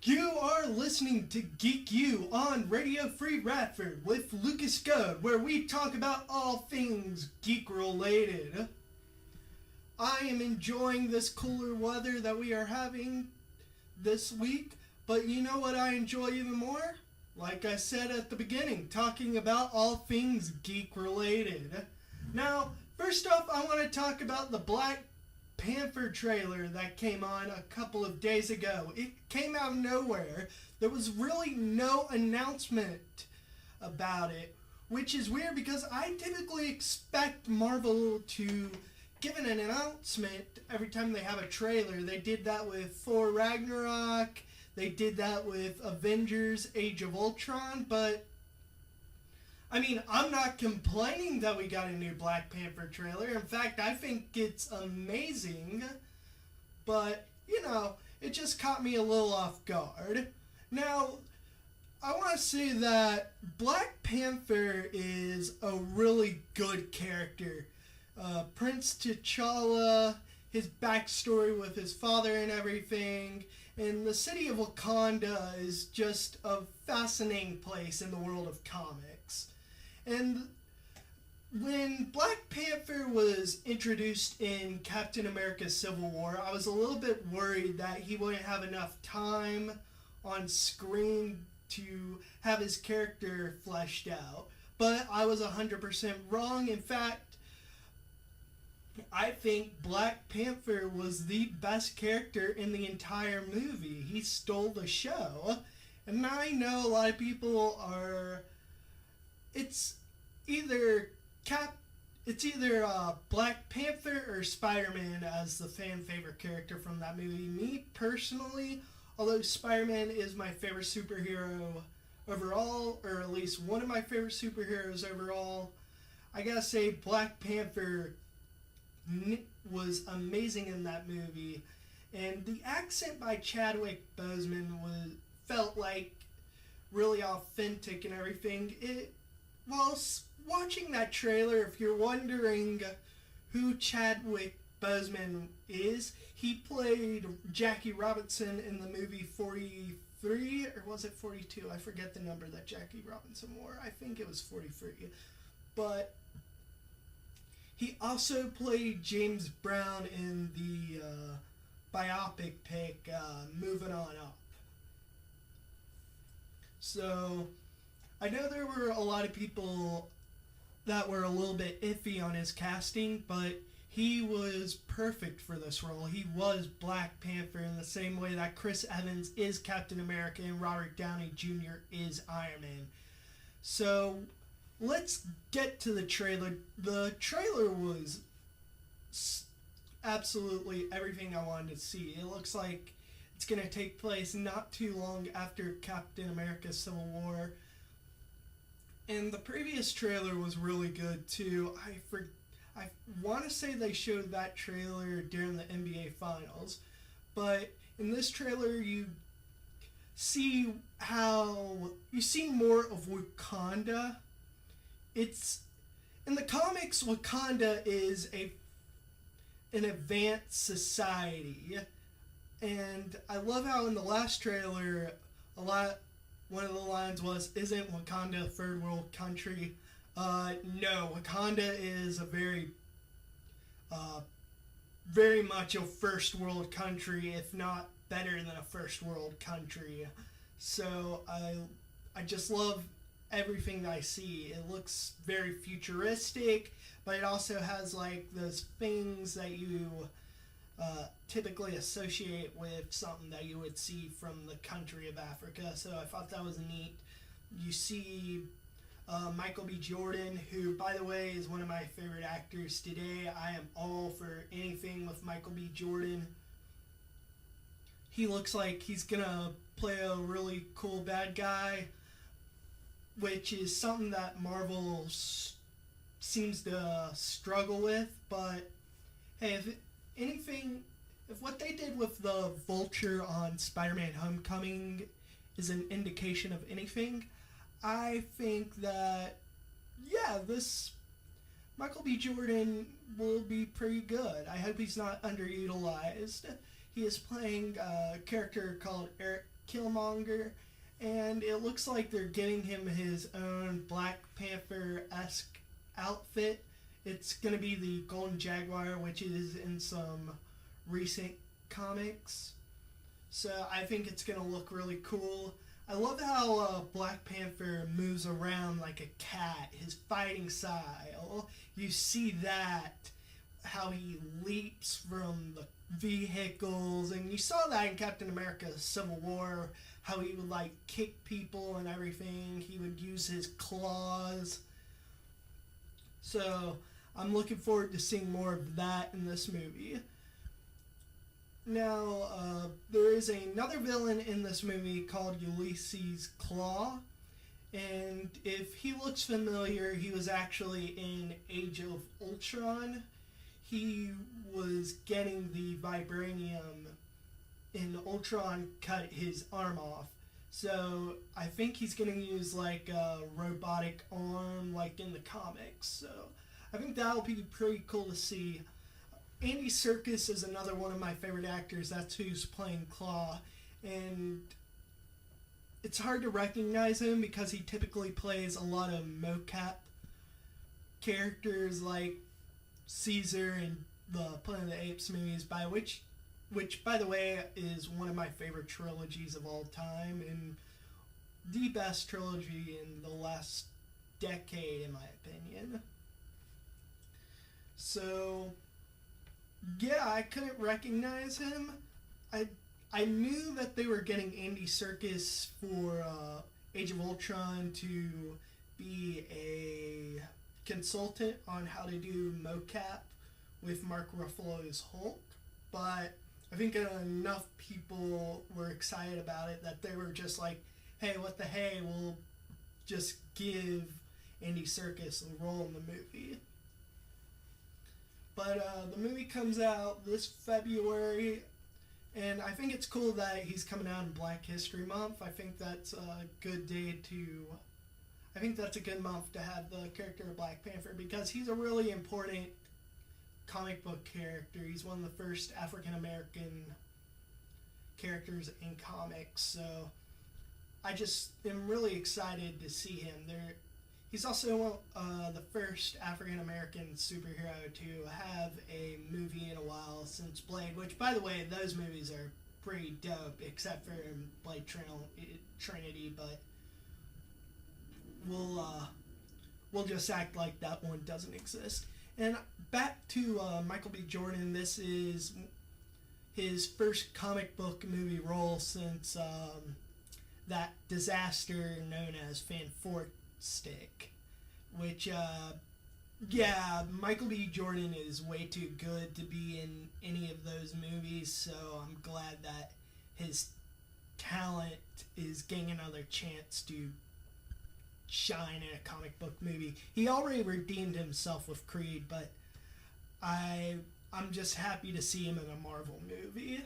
You are listening to Geek U on Radio Free Radford with Lucas Goad, where we talk about all things geek related. I am enjoying this cooler weather that we are having this week, but you know what I enjoy even more? Like I said at the beginning, talking about all things geek related. Now, first off, I want to talk about the Black Panther trailer that came on a couple of days ago. It came out of nowhere. There was really no announcement about it, which is weird because I typically expect Marvel to give an announcement every time they have a trailer. They did that with Thor Ragnarok. They did that with Avengers Age of Ultron, but I mean, I'm not complaining that we got a new Black Panther trailer. In fact, I think it's amazing. But, it just caught me a little off guard. Now, I want to say that Black Panther is a really good character. Prince T'Challa, his backstory with his father and everything, and the city of Wakanda is just a fascinating place in the world of comics. And when Black Panther was introduced in Captain America Civil War, I was a little bit worried that he wouldn't have enough time on screen to have his character fleshed out. But I was 100% wrong. In fact, I think Black Panther was the best character in the entire movie. He stole the show. And I know a lot of people are... It's either Black Panther or Spider-Man as the fan favorite character from that movie. Me personally, although Spider-Man is my favorite superhero overall, or at least one of my favorite superheroes overall, I gotta say Black Panther was amazing in that movie. And the accent by Chadwick Boseman felt like really authentic and everything. While watching that trailer, if you're wondering who Chadwick Boseman is, he played Jackie Robinson in the movie 43, or was it 42? I forget the number that Jackie Robinson wore. I think it was 43. But he also played James Brown in the biopic pick Moving On Up. So I know there were a lot of people that were a little bit iffy on his casting, but he was perfect for this role. He was Black Panther in the same way that Chris Evans is Captain America and Robert Downey Jr. is Iron Man. So let's get to the trailer. The trailer was absolutely everything I wanted to see. It looks like it's going to take place not too long after Captain America Civil War. And the previous trailer was really good too. I want to say they showed that trailer during the NBA Finals, but in this trailer you see more of Wakanda. It's in the comics, Wakanda is an advanced society, and I love how in the last trailer one of the lines was, "Isn't Wakanda a third world country?" No, Wakanda is a very much a first world country, if not better than a first world country. So I just love everything that I see. It looks very futuristic, but it also has like those things that you typically associate with something that you would see from the country of Africa. So I thought that was neat. You see Michael B. Jordan, who, by the way, is one of my favorite actors today. I am all for anything with Michael B. Jordan. He looks like he's gonna play a really cool bad guy, which is something that Marvel seems to struggle with. But hey, if what they did with the Vulture on Spider-Man Homecoming is an indication of anything, I think that, this Michael B. Jordan will be pretty good. I hope he's not underutilized. He is playing a character called Killmonger, and it looks like they're getting him his own Black Panther-esque outfit. It's going to be the Golden Jaguar, which is in some recent comics. So I think it's going to look really cool. I love how Black Panther moves around like a cat, his fighting style. You see that, how he leaps from the vehicles, and you saw that in Captain America Civil War, how he would like kick people and everything. He would use his claws. So I'm looking forward to seeing more of that in this movie. Now, there is another villain in this movie called Ulysses Claw, and if he looks familiar, he was actually in Age of Ultron. He was getting the vibranium, and Ultron cut his arm off. So I think he's going to use like a robotic arm like in the comics. So I think that'll be pretty cool to see. Andy Serkis is another one of my favorite actors. That's who's playing Claw. And it's hard to recognize him because he typically plays a lot of mocap characters like Caesar in the Planet of the Apes movies, which by the way is one of my favorite trilogies of all time and the best trilogy in the last decade in my opinion. So yeah, I couldn't recognize him. I knew that they were getting Andy Serkis for Age of Ultron to be a consultant on how to do mocap with Mark Ruffalo's Hulk, but I think enough people were excited about it that they were just like, hey, what the hey, we'll just give Andy Serkis a role in the movie. But the movie comes out this February, and I think it's cool that he's coming out in Black History Month. I think that's a good month to have the character of Black Panther because he's a really important comic book character. He's one of the first African American characters in comics, so I just am really excited to see him there. He's also the first African American superhero to have a movie in a while since Blade, which, by the way, those movies are pretty dope, except for Blade Trinity, but we'll just act like that one doesn't exist. And back to Michael B. Jordan. This is his first comic book movie role since that disaster known as Fantastic, which, Michael B. Jordan is way too good to be in any of those movies, so I'm glad that his talent is getting another chance to shine in a comic book movie. He already redeemed himself with Creed, but I'm just happy to see him in a Marvel movie.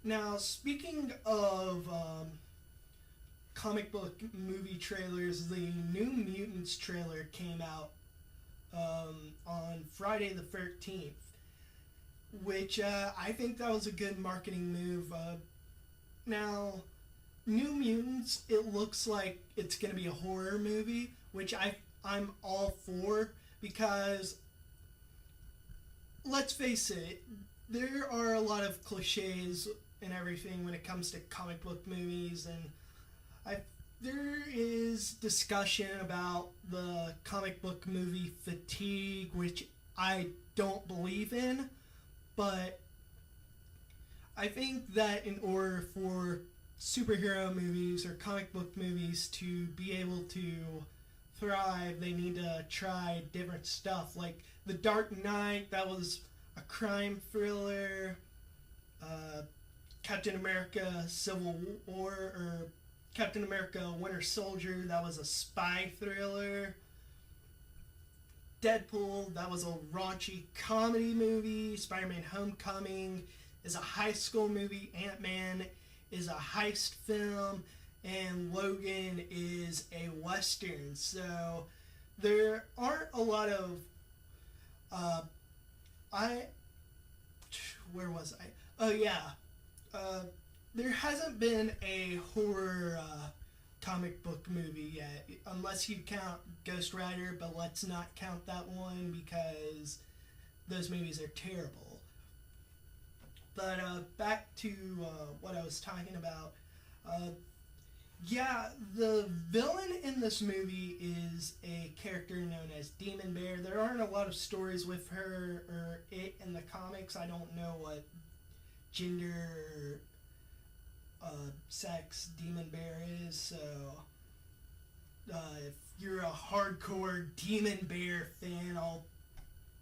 Now, speaking of comic book movie trailers, the New Mutants trailer came out on Friday the 13th, which I think that was a good marketing move. Now, New Mutants, it looks like it's going to be a horror movie, which I'm all for, because let's face it, there are a lot of cliches and everything when it comes to comic book movies, and there is discussion about the comic book movie fatigue, which I don't believe in, but I think that in order for superhero movies or comic book movies to be able to thrive, they need to try different stuff. Like The Dark Knight, that was a crime thriller. Captain America Civil War, or Captain America Winter Soldier, that was a spy thriller. Deadpool, that was a raunchy comedy movie. Spider-Man Homecoming is a high school movie. Ant-Man is a heist film. And Logan is a western. So there aren't a lot of where was I? Oh yeah. there hasn't been a horror comic book movie yet, unless you count Ghost Rider, but let's not count that one because those movies are terrible. But back to what I was talking about. Yeah, the villain in this movie is a character known as Demon Bear. There aren't a lot of stories with her or it in the comics. I don't know what gender sex Demon Bear is, so if you're a hardcore Demon Bear fan, all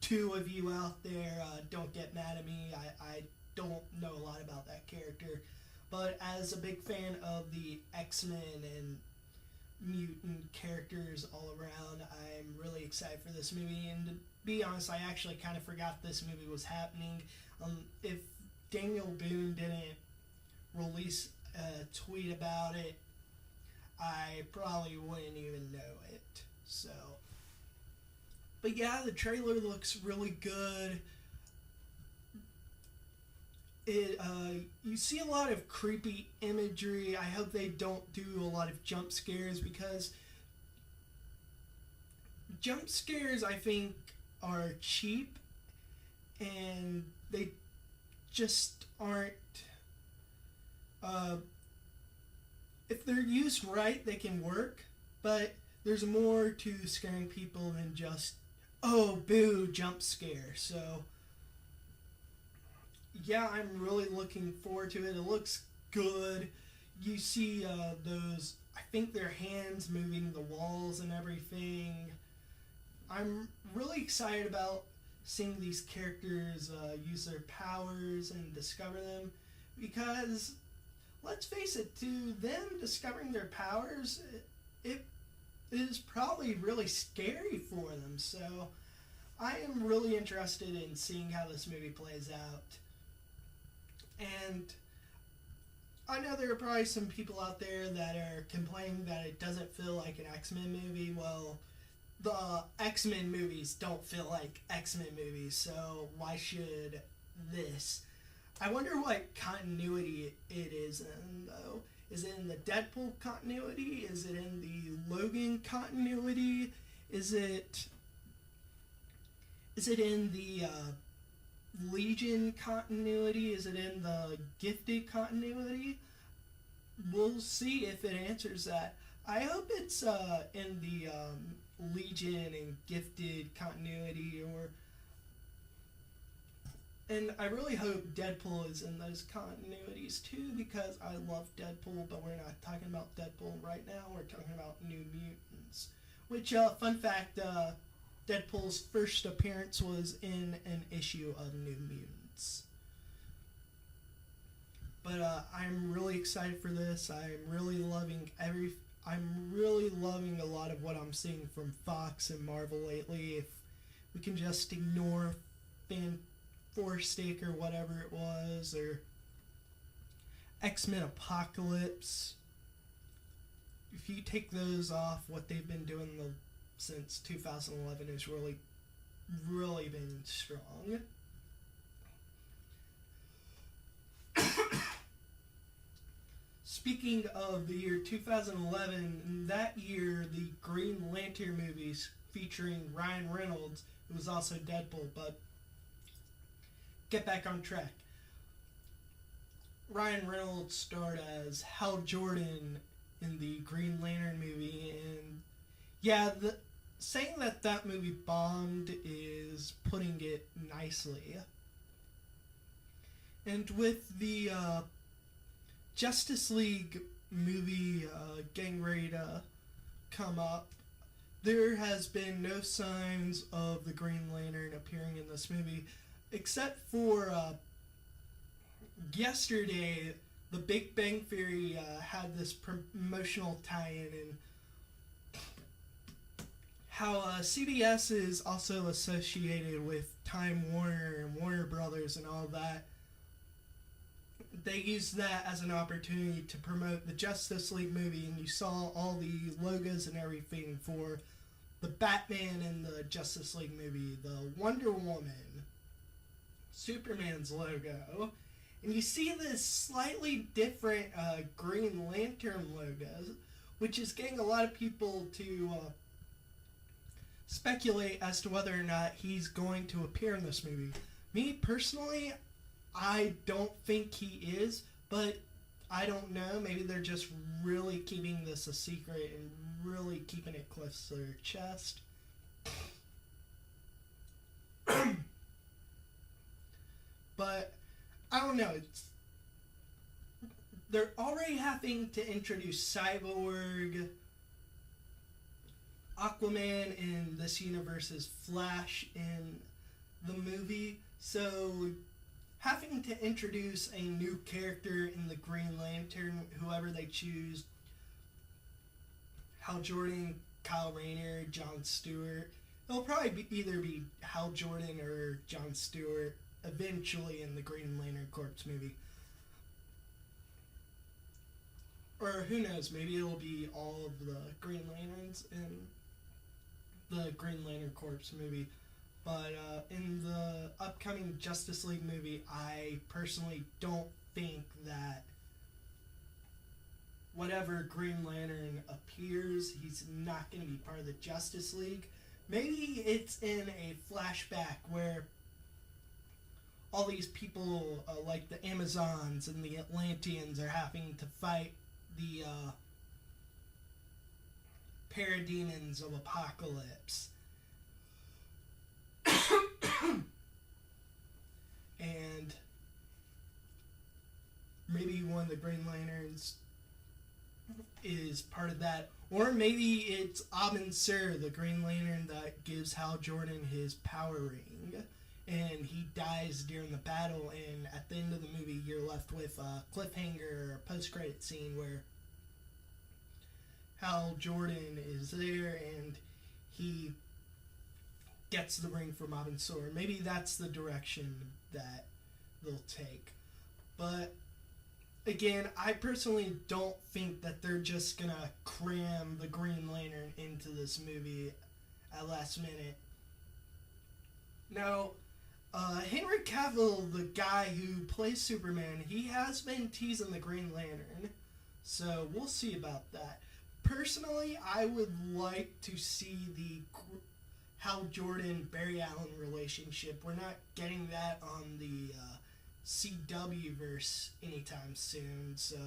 two of you out there, don't get mad at me. I don't know a lot about that character, but as a big fan of the X-Men and mutant characters all around, I'm really excited for this movie. And to be honest, I actually kind of forgot this movie was happening. If Daniel Boone didn't release a tweet about it, I probably wouldn't even know it. So, but yeah, the trailer looks really good. You see a lot of creepy imagery. I hope they don't do a lot of jump scares, because jump scares, I think, are cheap and they just aren't. If they're used right, they can work, but there's more to scaring people than just, oh, boo, jump scare. So yeah, I'm really looking forward to it. It looks good. You see those, I think they're hands moving the walls and everything. I'm really excited about seeing these characters use their powers and discover them, because let's face it, to them discovering their powers, it is probably really scary for them. So I am really interested in seeing how this movie plays out. And I know there are probably some people out there that are complaining that it doesn't feel like an X-Men movie. Well, the X-Men movies don't feel like X-Men movies, so why should this? I wonder what continuity it is in, though. Is it in the Deadpool continuity? Is it in the Logan continuity? Is it in the Legion continuity? Is it in the Gifted continuity? We'll see if it answers that. I hope it's in the Legion and Gifted continuity, and I really hope Deadpool is in those continuities too, because I love Deadpool, but we're not talking about Deadpool right now. We're talking about New Mutants. Which, fun fact, Deadpool's first appearance was in an issue of New Mutants. But I'm really excited for this. I'm really loving a lot of what I'm seeing from Fox and Marvel lately. If we can just ignore Fantastic or whatever it was, or X-Men Apocalypse. If you take those off, what they've been doing since 2011 has really, really been strong. Speaking of the year 2011, that year the Green Lantern movies featuring Ryan Reynolds, who was also Deadpool, but get back on track. Ryan Reynolds starred as Hal Jordan in the Green Lantern movie, and yeah, saying that movie bombed is putting it nicely. And with the Justice League movie getting ready to come up, there has been no signs of the Green Lantern appearing in this movie, except for yesterday, The Big Bang Theory had this promotional tie-in, and how CBS is also associated with Time Warner and Warner Brothers and all that. They used that as an opportunity to promote the Justice League movie, and you saw all the logos and everything for the Batman and the Justice League movie, the Wonder Woman, Superman's logo, And you see this slightly different Green Lantern logo, which is getting a lot of people to speculate as to whether or not he's going to appear in this movie. Me, personally, I don't think he is, but I don't know. Maybe they're just really keeping this a secret and really keeping it close to their chest. But I don't know. They're already having to introduce Cyborg, Aquaman in this universe's Flash in the movie. So having to introduce a new character in the Green Lantern, whoever they choose, Hal Jordan, Kyle Rayner, Jon Stewart. It'll probably either be Hal Jordan or Jon Stewart eventually in the Green Lantern Corps movie. Or who knows, maybe it'll be all of the Green Lanterns in the Green Lantern Corps movie. But in the upcoming Justice League movie, I personally don't think that whatever Green Lantern appears, he's not going to be part of the Justice League. Maybe it's in a flashback where all these people, like the Amazons and the Atlanteans, are having to fight the parademons of Apocalypse. And maybe one of the Green Lanterns is part of that. Or maybe it's Abin Sur, the Green Lantern that gives Hal Jordan his power ring. And he dies during the battle, and at the end of the movie, you're left with a cliffhanger or a post-credit scene where Hal Jordan is there and he gets the ring from Abin Sur. Maybe that's the direction that they'll take. But again, I personally don't think that they're just gonna cram the Green Lantern into this movie at last minute. Now, Henry Cavill, the guy who plays Superman, he has been teasing the Green Lantern, so we'll see about that. Personally, I would like to see the Hal Jordan Barry Allen relationship. We're not getting that on the CW verse anytime soon, so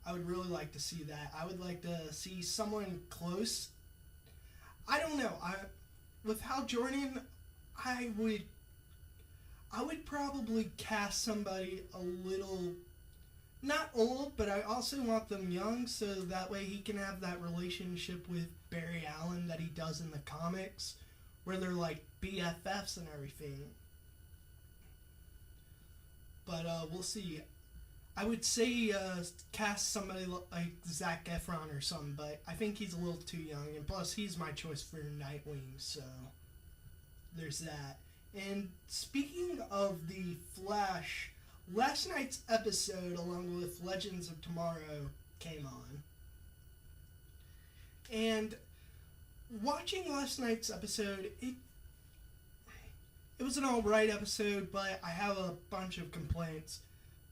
I would really like to see that. I would like to see someone close. I don't know. With Hal Jordan, I would probably cast somebody a little, not old, but I also want them young, so that way he can have that relationship with Barry Allen that he does in the comics, where they're like BFFs and everything. But we'll see. I would say cast somebody like Zac Efron or something, but I think he's a little too young, and plus he's my choice for Nightwing, so there's that. And speaking of the Flash, last night's episode, along with Legends of Tomorrow, came on. And watching last night's episode, it was an alright episode, but I have a bunch of complaints.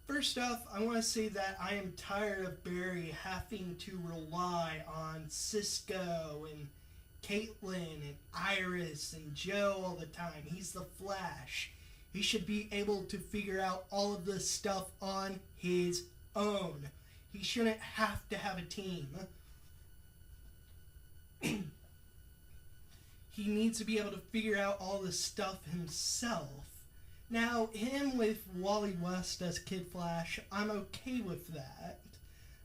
First off, I want to say that I am tired of Barry having to rely on Cisco and Caitlin and Iris and Joe all the time. He's the Flash. He should be able to figure out all of this stuff on his own. He shouldn't have to have a team. He needs to be able to figure out all this stuff himself. Now, him with Wally West as Kid Flash, I'm okay with that,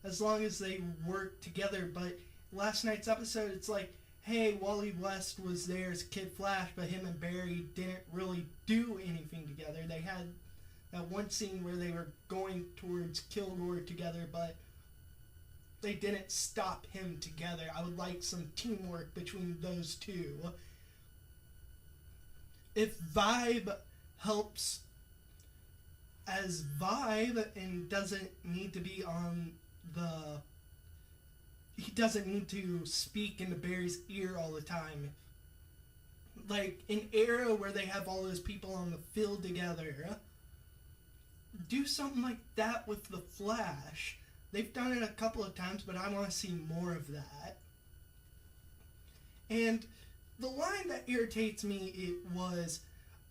as long as they work together. But last night's episode, it's like, hey, Wally West was there as Kid Flash, but him and Barry didn't really do anything together. They had that one scene where they were going towards Kilgore together, but they didn't stop him together. I would like some teamwork between those two. If Vibe helps as Vibe and doesn't need to be on the... He doesn't need to speak into Barry's ear all the time. Like, an era where they have all those people on the field together, do something like that with the Flash. They've done it a couple of times, but I want to see more of that. And the line that irritates me, it was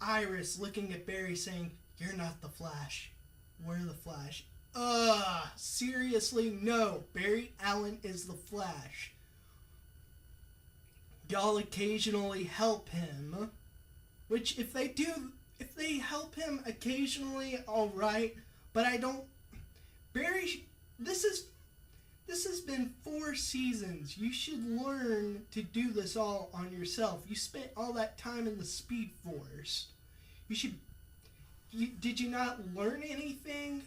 Iris looking at Barry saying, "You're not the Flash. We're the Flash." Seriously? No. Barry Allen is the Flash. Y'all occasionally help him. Which, if they help him occasionally, alright. But I don't... Barry... This has been 4 seasons. You should learn to do this all on yourself. You spent all that time in the Speed Force. Did you not learn anything?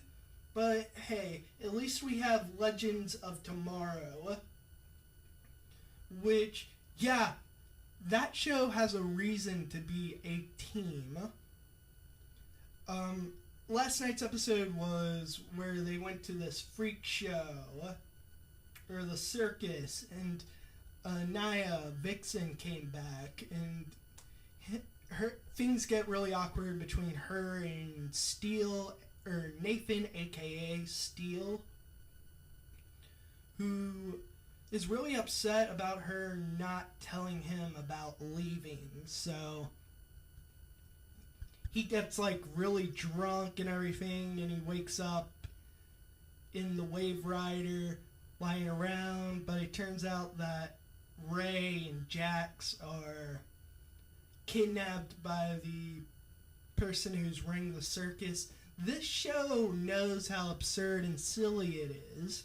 But hey, at least we have Legends of Tomorrow. Which, yeah, that show has a reason to be a team. Last night's episode was where they went to this freak show, or the circus, and Naya Vixen came back, and things get really awkward between her and Steel, or Nathan, aka Steel, who is really upset about her not telling him about leaving. So he gets like really drunk and everything, and he wakes up in the Wave Rider lying around, but it turns out that Ray and Jax are kidnapped by the person who's running the circus. This show knows how absurd and silly it is.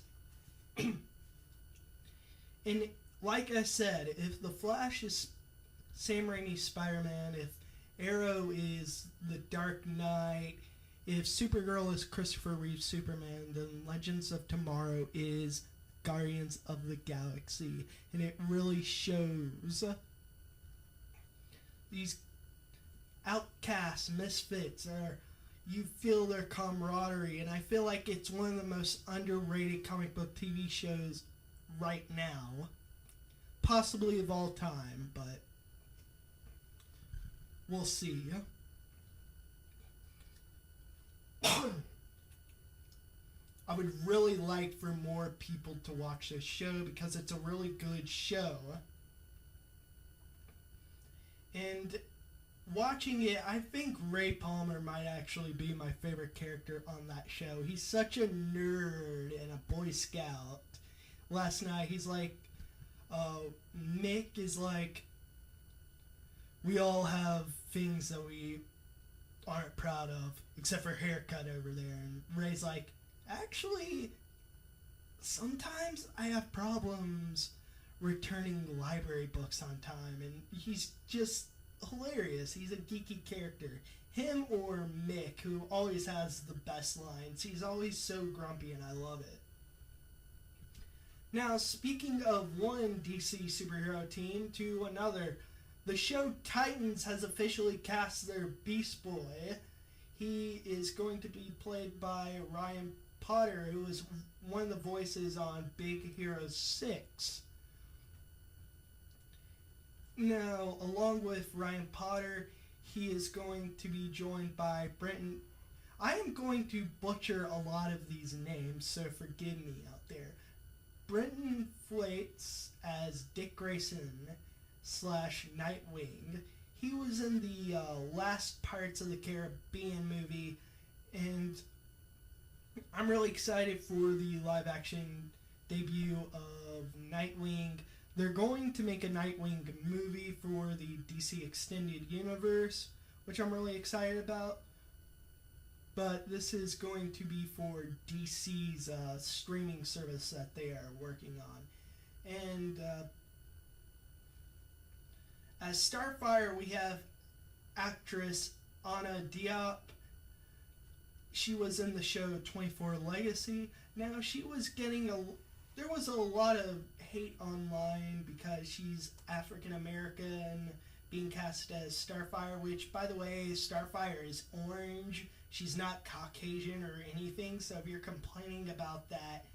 And like I said, if the Flash is Sam Raimi's Spider-Man, if Arrow is the Dark Knight, if Supergirl is Christopher Reeve's Superman, then Legends of Tomorrow is Guardians of the Galaxy. And it really shows these outcasts, misfits, you feel their camaraderie, and I feel like it's one of the most underrated comic book TV shows right now, possibly of all time, but we'll see. I would really like for more people to watch this show because it's a really good show. And watching it, I think Ray Palmer might actually be my favorite character on that show. He's such a nerd and a Boy Scout. Last night, he's like, Mick is like, we all have things that we aren't proud of, except for haircut over there. And Ray's like, actually, sometimes I have problems returning library books on time. And he's just hilarious. He's a geeky character. Him or Mick, who always has the best lines. He's always so grumpy, and I love it. Now, speaking of one DC superhero team to another, the show Titans has officially cast their Beast Boy. He is going to be played by Ryan Potter, who is one of the voices on Big Hero 6. Now, along with Ryan Potter, he is going to be joined by Brenton. I am going to butcher a lot of these names, so forgive me out there. Brenton Flates as Dick Grayson / Nightwing. He was in the last Pirates of the Caribbean movie, and I'm really excited for the live-action debut of Nightwing. They're going to make a Nightwing movie for the DC Extended Universe, which I'm really excited about. But this is going to be for DC's streaming service that they are working on. And as Starfire, we have actress Anna Diop. She was in the show 24 Legacy. Now, she was getting there was a lot of hate online because she's African American being cast as Starfire, which, by the way, Starfire is orange. She's not Caucasian or anything, so if you're complaining about that,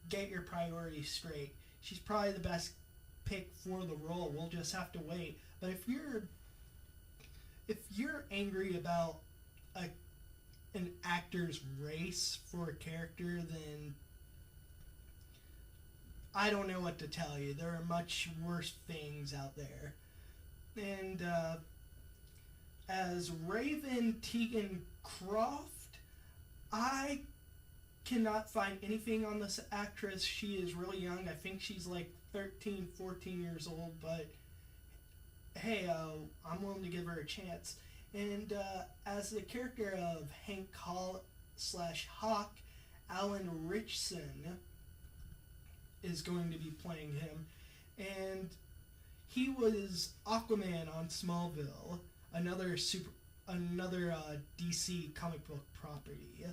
get your priorities straight. She's probably the best pick for the role. We'll just have to wait. But if you're angry about a an actor's race for a character, then I don't know what to tell you. There are much worse things out there. And as Raven Tegan Croft, I cannot find anything on this actress. She is really young. I think she's like 13, 14 years old, but hey, I'm willing to give her a chance. And as the character of Hank Hall/Hawk, Alan Ritchson is going to be playing him. And he was Aquaman on Smallville, another DC comic book property.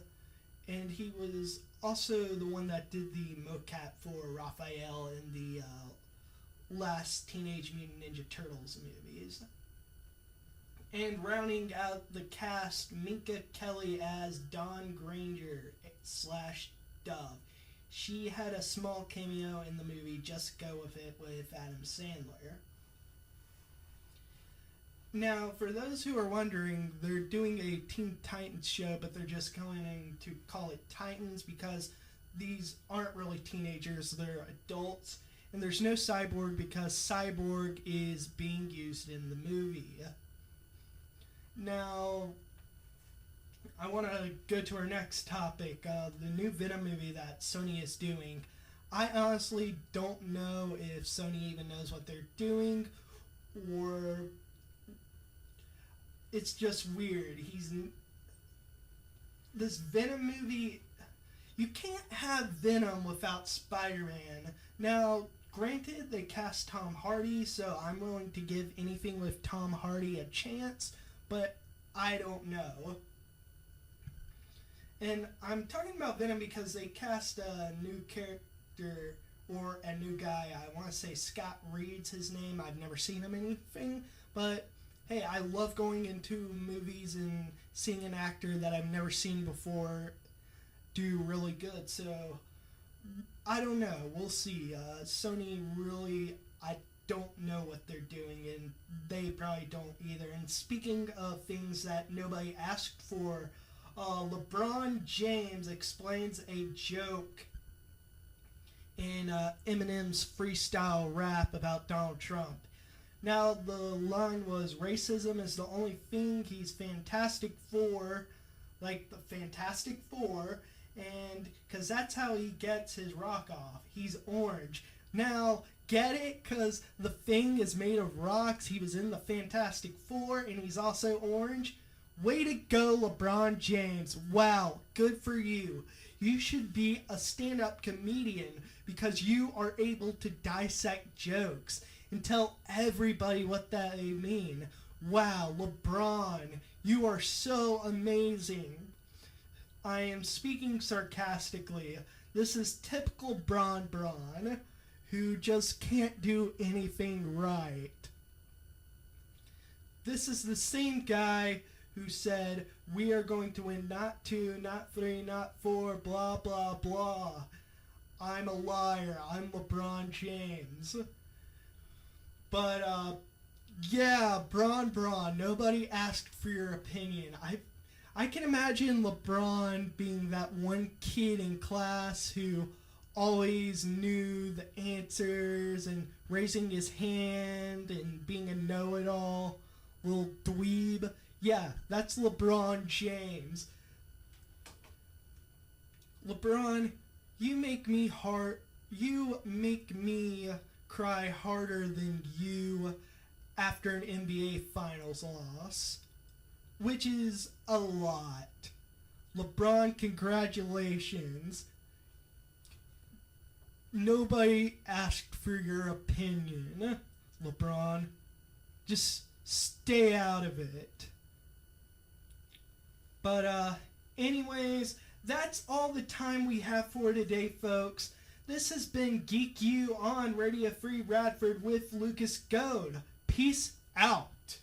And he was also the one that did the mocap for Raphael in the last Teenage Mutant Ninja Turtles movies. And rounding out the cast, Minka Kelly as Dawn Granger/Dove. She had a small cameo in the movie Just Go With It with Adam Sandler. Now, for those who are wondering, they're doing a Teen Titans show, but they're just going to call it Titans because these aren't really teenagers, they're adults. And there's no Cyborg because Cyborg is being used in the movie. Now, I want to go to our next topic, the new Venom movie that Sony is doing. I honestly don't know if Sony even knows what they're doing, or it's just weird. This Venom movie, you can't have Venom without Spider-Man. Now, granted, they cast Tom Hardy, so I'm willing to give anything with Tom Hardy a chance, but I don't know. And I'm talking about Venom because they cast a new character, or a new guy. I want to say Scott Reed's his name. I've never seen him in anything, but hey, I love going into movies and seeing an actor that I've never seen before do really good. So, I don't know. We'll see. Sony really, I don't know what they're doing, and they probably don't either. And speaking of things that nobody asked for, LeBron James explains a joke in Eminem's freestyle rap about Donald Trump. Now, the line was, racism is the only thing he's fantastic for, like the Fantastic Four, and because that's how he gets his rock off. He's orange. Now, get it? Because the Thing is made of rocks. He was in the Fantastic Four, and he's also orange. Way to go, LeBron James. Wow, good for you. You should be a stand-up comedian because you are able to dissect jokes and tell everybody what they mean. Wow, LeBron, you are so amazing. I am speaking sarcastically. This is typical Bron, who just can't do anything right. This is the same guy who said, we are going to win not 2, not 3, not 4, blah, blah, blah. I'm a liar. I'm LeBron James. But, yeah, Bron, nobody asked for your opinion. I can imagine LeBron being that one kid in class who always knew the answers and raising his hand and being a know-it-all little dweeb. Yeah, that's LeBron James. LeBron, you make me cry harder than you after an NBA Finals loss, which is a lot. LeBron, congratulations. Nobody asked for your opinion, LeBron. Just stay out of it. But, anyways, that's all the time we have for today, folks. This has been Geek U on Radio Free Radford with Lucas Goad. Peace out.